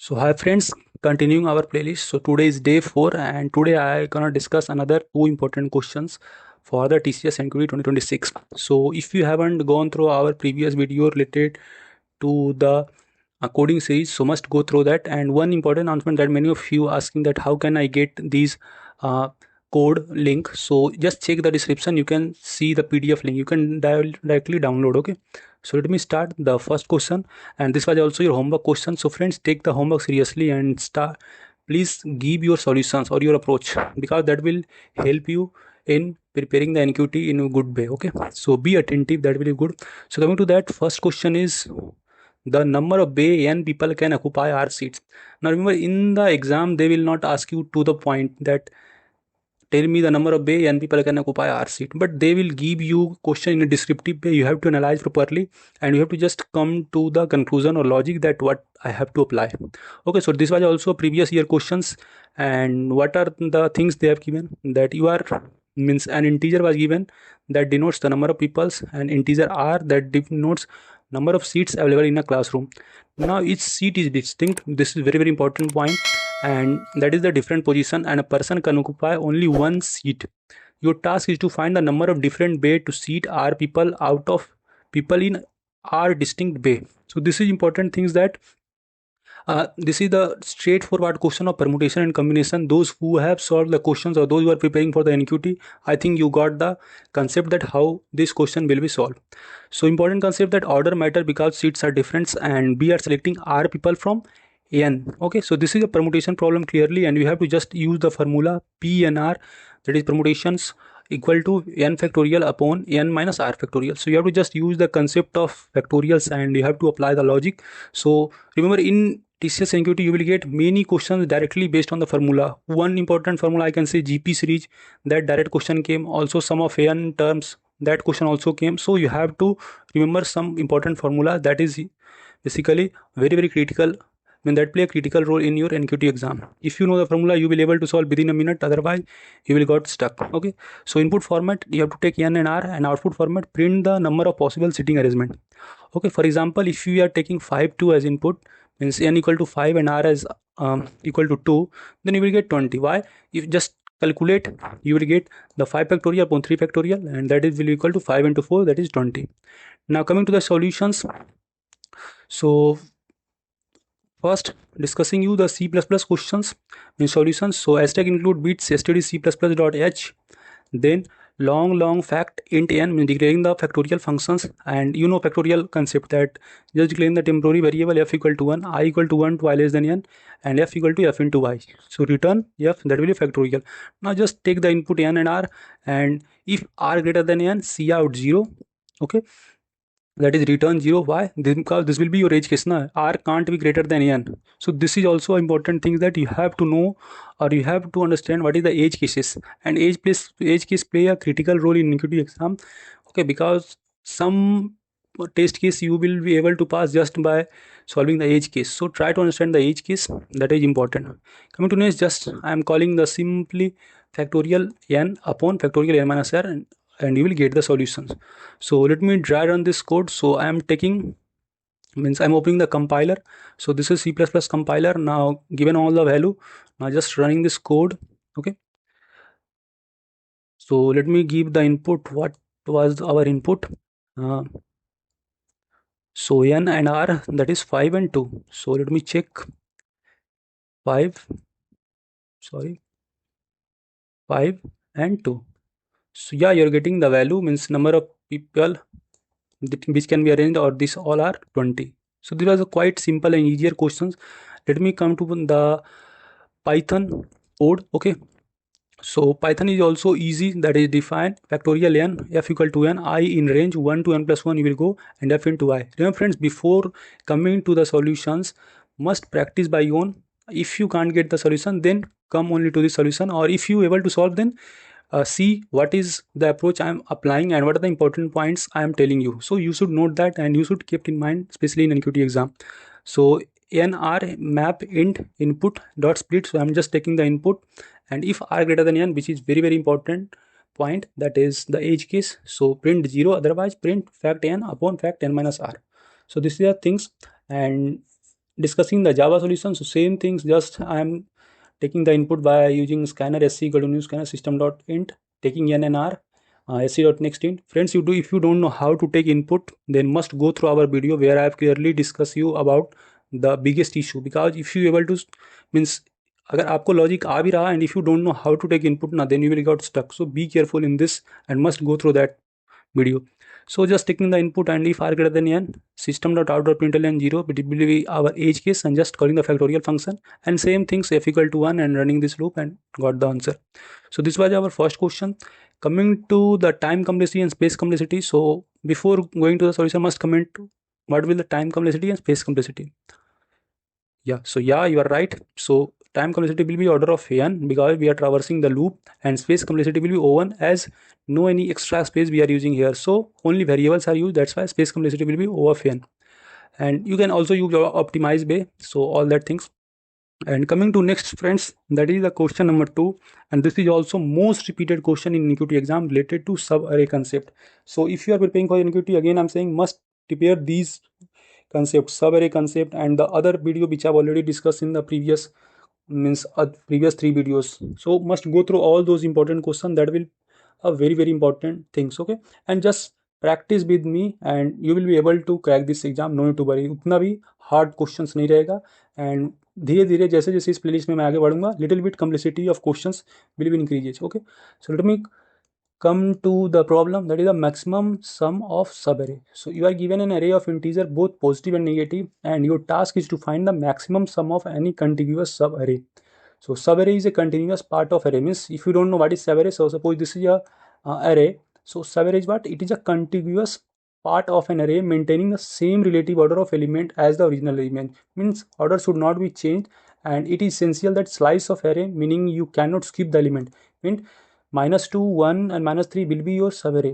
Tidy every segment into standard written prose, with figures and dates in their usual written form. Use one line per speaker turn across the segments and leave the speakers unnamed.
So hi friends, continuing our playlist. So today is day 4 and today I gonna discuss another two important questions for the TCS NQT 2026. So if you haven't gone through our previous video related to the coding series, so must go through that. And one important announcement that many of you asking that how can I get these uh, code link. So just check the description, you can see the PDF link, you can directly download. Okay, so let me start the first question, and this was also your homework question. So friends, take the homework seriously and start, please give your solutions or your approach, because that will help you in preparing the NQT in a good way. Okay, so be attentive, that will be good. So coming to that, first question is the number of bay n people can occupy r seats. Now remember, in the exam they will not ask you to the point that tell me the number of bay n people can occupy r seat, but they will give you question in a descriptive way. You have to analyze properly and you have to just come to the conclusion or logic that what I have to apply. Okay, so this was also previous year questions. And what are the things they have given? That you are, means an integer was given that denotes the number of peoples, and integer r that denotes number of seats available in a classroom. Now each seat is distinct, this is very very important point, and that is the different position, and a person can occupy only one seat. Your task is to find the number of different bay to seat r people out of people in r distinct bay. So this is important things that this is the straightforward question of permutation and combination. Those who have solved the questions or those who are preparing for the NQT, I think you got the concept that how this question will be solved. So important concept that order matter because seats are different and we are selecting r people from n. Okay, so this is a permutation problem clearly, and you have to just use the formula p and r, that is permutations equal to n factorial upon n minus r factorial. So you have to just use the concept of factorials and you have to apply the logic. So remember, in TCS NQT you will get many questions directly based on the formula. One important formula I can say GP series, that direct question came. Also sum of n terms, that question also came. So you have to remember some important formula that is basically very very critical, when that play a critical role in your NQT exam. If you know the formula, you will able to solve within a minute, otherwise you will got stuck. Okay, so input format you have to take n and r, and output format print the number of possible sitting arrangement. Okay, for example, if you are taking 5 2 as input, means n equal to 5 and r as equal to 2, then you will get 20. Why? If just calculate, you will get the 5 factorial upon 3 factorial, and that is will equal to 5 into 4, that is 20. Now coming to the solutions. So first, discussing you the C++ questions in solutions. So hashtag include bits std_c++.h, then long fact int n, means declaring the factorial functions, and you know factorial concept that just declaring the temporary variable f equal to 1, I equal to 1 to I less than n, and f equal to f into y. So return f, that will be factorial. Now just take the input n and r, and if r greater than n, c out 0. Okay, that is return 0. Why? Because this will be your edge case na, r can't be greater than n. So this is also important thing that you have to know, or you have to understand what is the edge cases, and edge case play a critical role in NQT exam. Okay, because some test case you will be able to pass just by solving the edge case. So try to understand the edge case, that is important. Coming to next, just I am calling the simply factorial n upon factorial n minus r, and you will get the solutions. So let me dry run this code. So I am taking, means I'm opening the compiler. So this is C++ compiler. Now given all the value, now just running this code. Okay, so let me give the input. What was our input? uh, so n and r, that is 5 and 2. So let me check. 5, sorry, 5 and 2. So yeah, you're getting the value, means number of people which can be arranged, or this all are 20. So these are the quite simple and easier questions. Let me come to the Python code. Okay, so Python is also easy, that is define factorial n f equal to n, I in range 1 to n plus 1 you will go, and f into I. Remember friends, before coming to the solutions, must practice by own. If you can't get the solution, then come only to the solution, or if you able to solve, then see what is the approach I am applying and what are the important points I am telling you. So you should note that and you should keep in mind, especially in NQT exam. So nr map int input dot split. So I'm just taking the input, and if r greater than n, which is very very important point, that is the edge case, so print 0, otherwise print fact n upon fact n minus r. So this is the things. And discussing the Java solution. So same things, just I am taking the input by using scanner sc equal to new scanner system.int, taking n and r, sc.nextInt. Friends, you do, if you don't know how to take input, then must go through our video where I have clearly discussed you about the biggest issue. Because if you able to means अगर आपको logic आ भी रहा and if you don't know how to take input ना, then you will got stuck. So be careful in this and must go through that video. So just taking the input and if r greater than n, system.out.println 0, it will be our age case and just calling the factorial function, and same things f equal to 1 and running this loop and got the answer. So this was our first question. Coming to the time complexity and space complexity. So before going to the solution, must comment what will the time complexity and space complexity. Yeah, so yeah, you are right. So time complexity will be order of n because we are traversing the loop, and space complexity will be O1 as no any extra space we are using here. So only variables are used. That's why space complexity will be O of n. And you can also use your optimize bay. So all that things. And coming to next, friends, that is the question number 2, and this is also most repeated question in NQT exam related to sub-array concept. So if you are preparing for NQT, again I'm saying must prepare these concept, sub-array concept, and the other video which I've already discussed in the previous previous 3 videos. So must go through all those important questions. That will a very important things. Okay, and just practice with me and you will be able to crack this exam. No need to worry, उतना भी hard questions नहीं रहेगा. And धीरे धीरे जैसे जैसे इस playlist में मैं आगे बढ़ूंगा, little bit complexity of questions will be increases. Okay, so let me come to the problem, that is the maximum sum of subarray. So you are given an array of integer both positive and negative, and your task is to find the maximum sum of any contiguous subarray. So subarray is a continuous part of array. Means if you don't know what is subarray, so suppose this is a array. So subarray is what? It is a contiguous part of an array maintaining the same relative order of element as the original element. Means order should not be changed, and it is essential that slice of array, meaning you cannot skip the element. Means -2, 1 and -3 will be your subarray,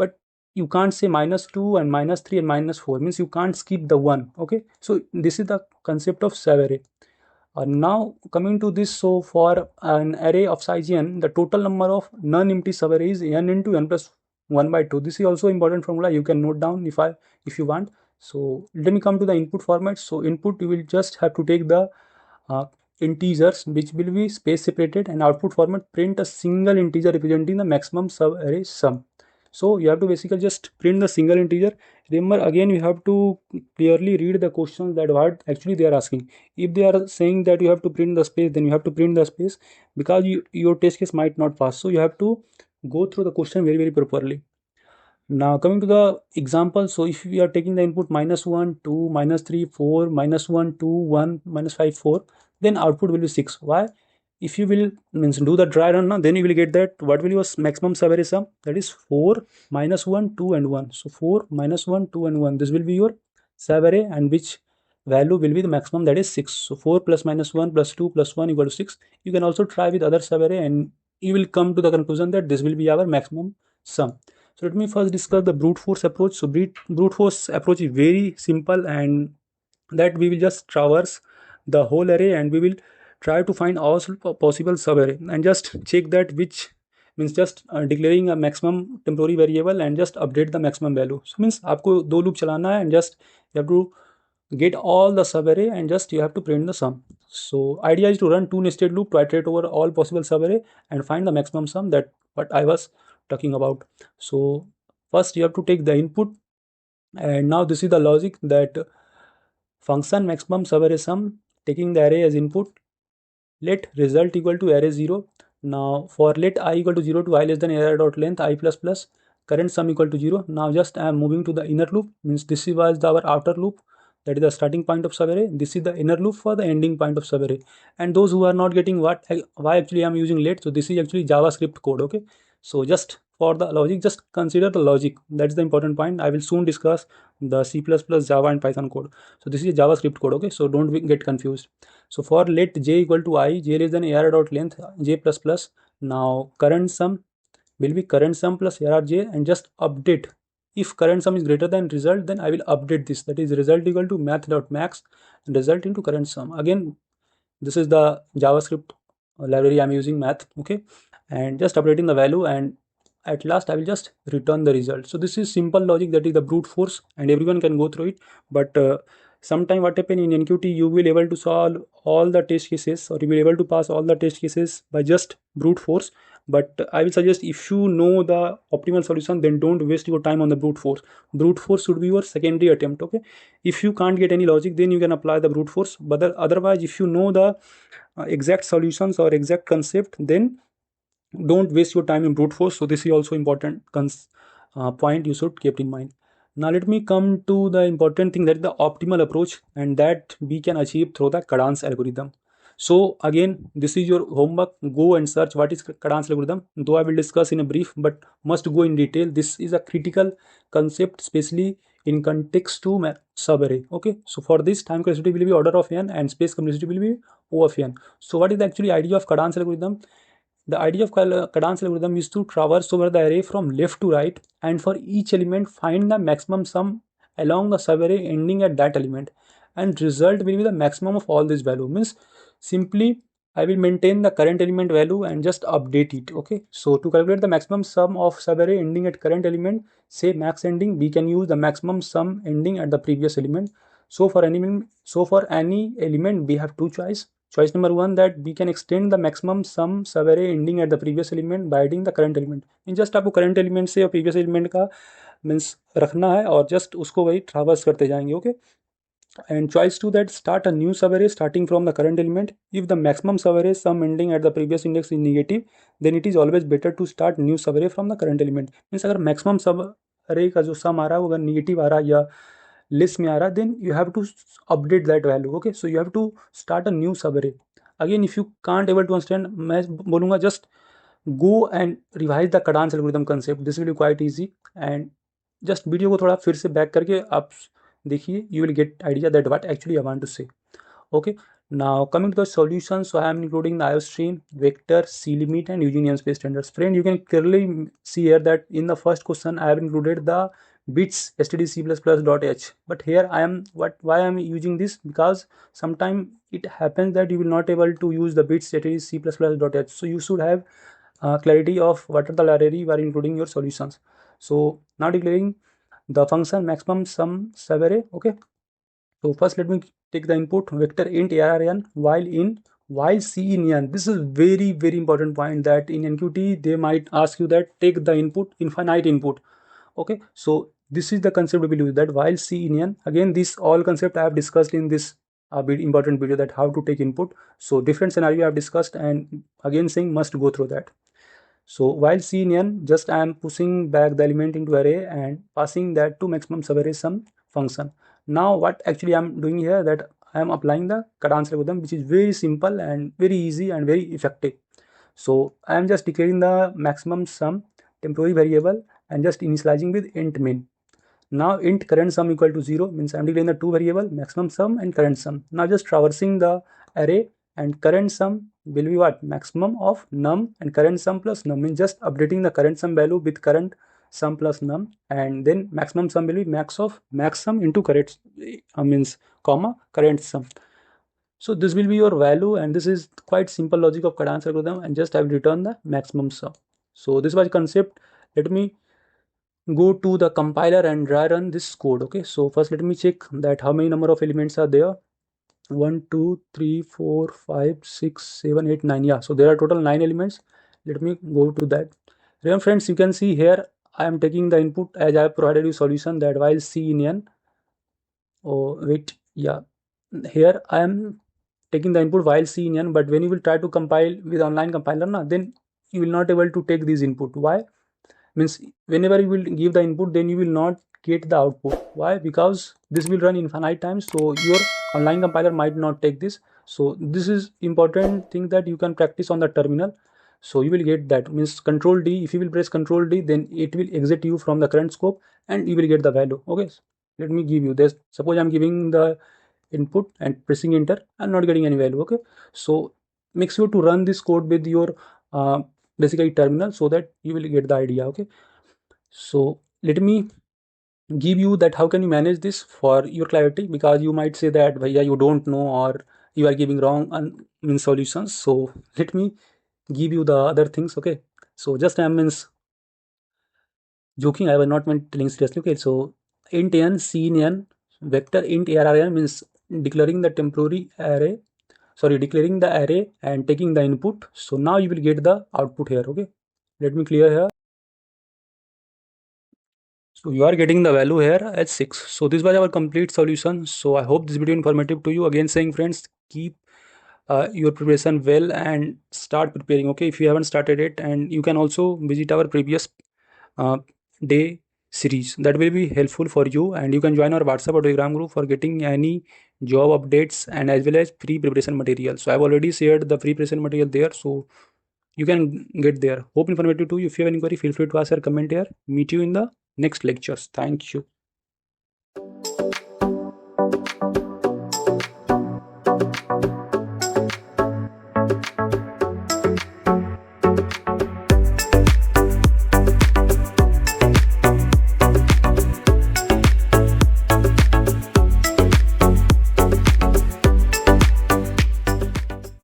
but you can't say -2 and -3 and -4, means you can't skip the 1. Okay, so this is the concept of subarray. Now coming to this, so for an array of size n, the total number of non-empty subarray is n into n plus 1 by 2. This is also important formula, you can note down if you want. So let me come to the input format. So input, you will just have to take the integers which will be space separated, and output format print a single integer representing the maximum subarray sum. So you have to basically just print the single integer. Remember, again you have to clearly read the questions, that what actually they are asking. If they are saying that you have to print the space, then you have to print the space, because your test case might not pass. So you have to go through the question very properly. Now coming to the example, so if we are taking the input -1, 2, -3, 4, -1, 2, 1, -5, 4, then output will be 6. Why? If you will means do the dry run now, then you will get that what will your maximum subarray sum, that is 4, -1, 2 and 1. So 4, -1, 2 and 1, this will be your subarray, and which value will be the maximum, that is 6. So 4 plus -1 plus 2 plus 1 equal to 6. You can also try with other subarray and you will come to the conclusion that this will be our maximum sum. So let me first discuss the brute force approach. So brute force approach is very simple, and that we will just traverse the whole array and we will try to find all possible subarray and just check that, which means just declaring a maximum temporary variable and just update the maximum value. So means आपको दो loop चलाना है, and just you have to get all the subarray and just you have to print the sum. So idea is to run two nested loop to iterate over all possible subarray and find the maximum sum, that what I was talking about. So first you have to take the input, and now this is the logic, that function maximum subarray sum, taking the array as input, let result equal to array 0. Now for let I equal to 0 to I less than array dot length I plus plus, current sum equal to 0. Now just I am moving to the inner loop, means this was our outer loop, that is the starting point of subarray. This is the inner loop for the ending point of subarray. And those who are not getting why actually I am using let, so this is actually JavaScript code. Okay, so just for the logic, just consider the logic, that's the important point. I will soon discuss the C++, Java and Python code. So this is JavaScript code. Okay, so don't get confused. So for let j equal to I, j less than array dot length j plus plus, now current sum will be current sum plus arj, and just update. If current sum is greater than result, then I will update this, that is result equal to math.max and result into current sum. Again, this is the JavaScript library I'm using, math. Okay, and just updating the value, and at last I will just return the result. So this is simple logic, that is the brute force, and everyone can go through it. But sometime what happen in NQT, you will able to solve all the test cases, or you will able to pass all the test cases by just brute force. But I will suggest, if you know the optimal solution, then don't waste your time on the brute force. Brute force should be your secondary attempt. Okay, if you can't get any logic, then you can apply the brute force. But otherwise, if you know the exact solutions or exact concept, then don't waste your time in brute force. So this is also important point you should keep in mind. Now let me come to the important thing, that is the optimal approach, and that we can achieve through the Kadans algorithm. So again, this is your homework. Go and search what is Kadans algorithm. Though I will discuss in a brief, but must go in detail. This is a critical concept, especially in context to subarray. Okay, so for this, time complexity will be order of n and space complexity will be O of n. So what is the actually idea of Kadans algorithm? The idea of Kadans algorithm is to traverse over the array from left to right, and for each element find the maximum sum along the subarray ending at that element, and result will be the maximum of all this value. Means simply I will maintain the current element value and just update it. Okay, so to calculate the maximum sum of subarray ending at current element, say max ending, we can use the maximum sum ending at the previous element. So for any element we have two choice. Choice number one, that we can extend the maximum sum subarray ending at the previous element by adding the current element. In just आपको current element से और previous element का means रखना है, और just उसको वही traverse करते जाएंगे. Okay, and choice 2, that start a new subarray starting from the current element. If the maximum subarray sum ending at the previous index is negative, then it is always better to start new subarray from the current element. Means अगर maximum subarray का जो sum आ रहा है वो अगर negative आ रहा है या list में आ रहा है, then you have to update that value. Okay, so you have to start a new subarray. Again, if you can't able to understand, मैं बोलूँगा just go and revise the Kadans algorithm concept. This will be quite easy. And just video को थोड़ा फिर से back करके आप देखिए, you will get idea that what actually I want to say. Okay, now coming to the solution, so I am including the IOStream, vector, C-limit, and union space standards. Friend, you can clearly see here that in the first question I have included the bits stdc++.h, but here I am why I am using this, because sometimes it happens that you will not able to use the bits stdc++.h. So you should have clarity of what are the library you are including your solutions. So now declaring the function maximum sum subarray. Okay, so first let me take the input vector int arn while c in n. This is very important point, that in NQT they might ask you that take the input infinite input. Okay, so this is the concept we will use, that while c in n. Again, this all concept I have discussed in this important video, that how to take input. So different scenario I have discussed, and again saying must go through that. So while c in n, just I am pushing back the element into array and passing that to maximum subarray sum function. Now what actually I am doing here, that I am applying the Kadans algorithm, which is very simple and very easy and very effective. So I am just declaring the maximum sum temporary variable and just initializing with int min. Now int current sum equal to 0, means I am declaring the two variable maximum sum and current sum. Now just traversing the array, and current sum will be what, maximum of num and current sum plus num, means just updating the current sum value with current sum plus num, and then maximum sum will be max of max sum into current means comma current sum. So this will be your value, and this is quite simple logic of Kadans algorithm, and just I will return the maximum sum. So this was concept. Let me go to the compiler and dry run this code. Okay, so first let me check that how many number of elements are there. 1 2 3 4 5 6 7 8 9. Yeah, so there are total 9 elements. Let me go to that. Remember friends, you can see here I am taking the input as I have provided you solution, that while c in n. Oh wait, yeah, here I am taking the input while c in n, but when you will try to compile with online compiler then you will not able to take this input. Why? Means whenever you will give the input, then you will not get the output. Why? Because this will run infinite times, so your online compiler might not take this. So this is important thing that you can practice on the terminal. So you will get that, means control D. If you will press control D, then it will exit you from the current scope and you will get the value. Okay, let me give you this. Suppose I'm giving the input and pressing enter, I'm not getting any value. Okay, so make sure to run this code with your basically terminal, so that you will get the idea. Okay, so let me give you that how can you manage this for your clarity, because you might say that Bhaiya, you don't know, or you are giving wrong solutions. So let me give you the other things. Okay, so just I means joking, I was not meant telling seriously. Okay, so int n c in n, vector int array means declaring the temporary array, declaring the array and taking the input. So now you will get the output here. Okay, let me clear here. So you are getting the value here as 6. So this was our complete solution. So I hope this video informative to you. Again saying, friends, keep your preparation well and start preparing. Okay, if you haven't started it, and you can also visit our previous uh, day series, that will be helpful for you, and you can join our WhatsApp or Telegram group for getting any job updates and as well as free preparation material. So I've already shared the free preparation material there, so you can get there. Hope informative to you. If you have any query, feel free to ask or comment here. Meet you in the next lectures. Thank you.